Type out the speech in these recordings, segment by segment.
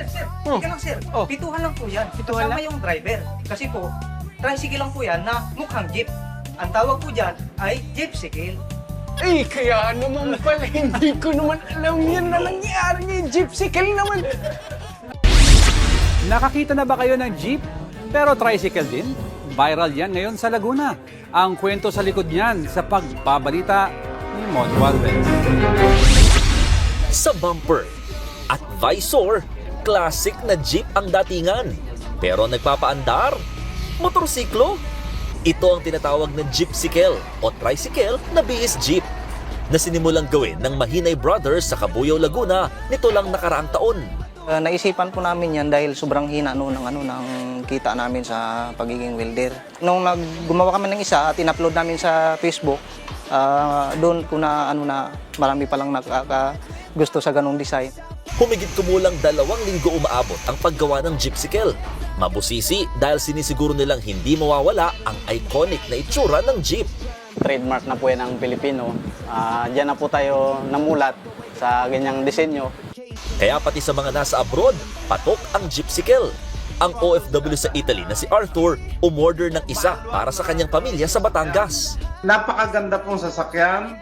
sir. Oh. Teka lang, sir. Oh. Pituhan lang po yan. Pituhan Kasama lang? yung driver. Kasi po, tricycle lang po yan na mukhang jeep. Ang tawag po dyan ay jeepcycle. Eh, kaya naman pala, hindi ko naman alam yan na nangyari ni Jeepcycle naman. Nakakita na ba kayo ng jeep? Pero tricycle din? Viral yan ngayon sa Laguna. Ang kwento sa likod niyan sa pagbabalita ni Mon Juarez. Sa bumper at visor, classic na jeep ang datingan. Pero nagpapaandar, motorsiklo. Ito ang tinatawag na jeepcycle o tricycle na bihis jeep na sinimulang gawin ng Mahinay Brothers sa Cabuyao, Laguna nito lang nakaraang taon. Naisipan po namin yan dahil sobrang hina noon ng kita namin sa pagiging welder. Nung gumawa kami ng isa at in-upload namin sa Facebook, doon ko na marami palang gusto sa ganong design. Humigit kumulang 2 linggo umaabot ang paggawa ng jeepcycle. Mabusisi dahil sinisiguro nilang hindi mawawala ang iconic na itsura ng jeep. Trademark na po yan ng Pilipino. Diyan na po tayo namulat sa ganyang disenyo. Kaya pati sa mga nasa abroad, patok ang jeepcycle. Ang OFW sa Italy na si Arthur, umorder ng isa para sa kanyang pamilya sa Batangas. Napakaganda pong sasakyan.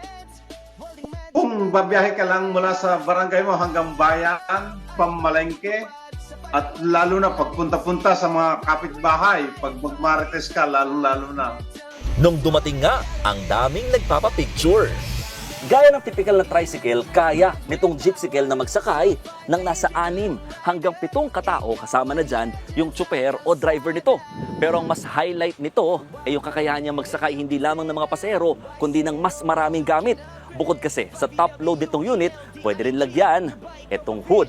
Kung babiyahe ka lang mula sa barangay mo hanggang bayan, pamalengke, at lalo na pagpunta-punta sa mga kapitbahay, pag magmarites ka, lalo-lalo na. Nung dumating nga, ang daming nagpapapicture. Gaya ng typical na tricycle, kaya nitong jeepcycle na magsakay ng nasa 6 hanggang 7 katao, kasama na dyan yung tsuper o driver nito. Pero ang mas highlight nito ay yung kakayahan niya magsakay hindi lamang ng mga pasahero, kundi ng mas maraming gamit. Bukod kasi sa top load nitong unit, pwede rin lagyan itong hood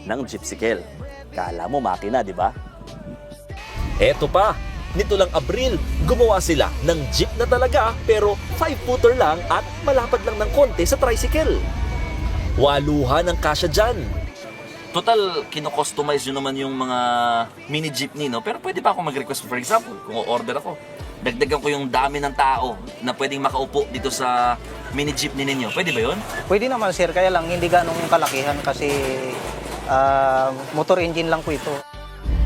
ng jeepcycle. Kala mo makina, di ba? Eto pa, nito lang Abril, gumawa sila ng jeep na talaga pero 5-footer lang at malapad lang ng konti sa tricycle. Waluhan ang kasya dyan. Total, kino-customize nyo naman yung mga mini jeepney, no? Pero pwede ba ako mag-request, for example, kung order ako, dagdagan ko yung dami ng tao na pwedeng makaupo dito sa mini jeepney ninyo. Pwede ba yun? Pwede naman, sir, kaya lang hindi ganong kalakihan kasi motor engine lang po ito.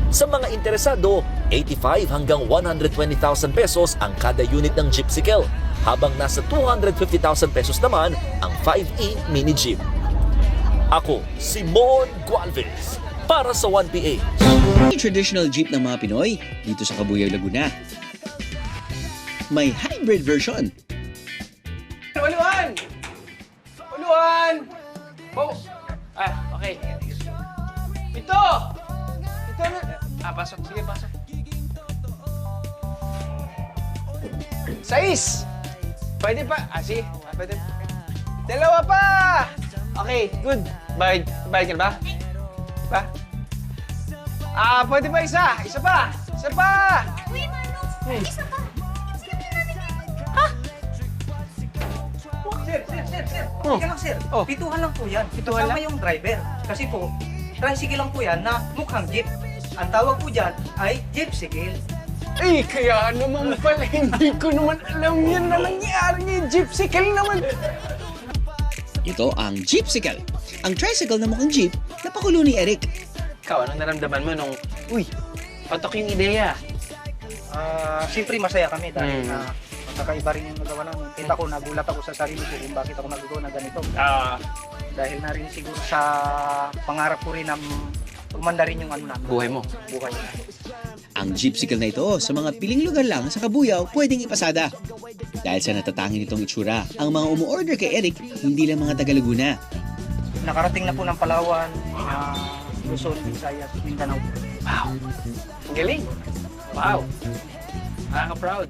Sa mga interesado, 85 hanggang 120,000 pesos ang kada unit ng jeepcycle, habang nasa 250,000 pesos naman ang 5E mini jeep. Ako, si Mon Gualvez, para sa 1PH. Traditional jeep ng mga Pinoy dito sa Cabuyao, Laguna. May hybrid version. Uluan! Uluan! Oh. Okay. Ito! Ito na... pasok. Sige, pasok. 6! Pwede pa? Sige. Pwede. 2 pa! Okay, good. Bayad ka na ba? Pa? Pwede pa isa? Isa pa! Isa pa! Uy, Manong! Isa pa! Sir. Oh. Teka lang, sir. Oh. Pituhan lang po yan. Pituhan Kasama lang? yung driver. Kasi po, tricycle lang po yan na mukhang jeep. Ang tawag po dyan ay jeepcycle. Eh, kaya naman pala, hindi ko naman alam yan na nangyari ni Jeepcycle naman. Ito ang Jeepcycle. Ang tricycle na mukhang jeep na pakulo ni Eric. Ikaw, anong naramdaman mo nung, patok yung ideya? Siyempre masaya kami dahil kakaiba rin yung nagawa namin. Kita ko, nagulat ako sa sarili ko kung bakit ako nagagawa na ganito. Dahil na rin siguro sa pangarap ko rin na umanda rin yung namin. Buhay mo. Buhay mo. Ang Jeepcycle na ito sa mga piling lugar lang sa Cabuyao pwedeng ipasada. Dahil sa natatangin nitong itsura, ang mga umu-order kay Eric hindi lang mga taga Laguna. Nakarating na po ng Palawan, Luzon, Visayas, Mindanao. Wow. Ang galing. Wow. Nakaka-proud.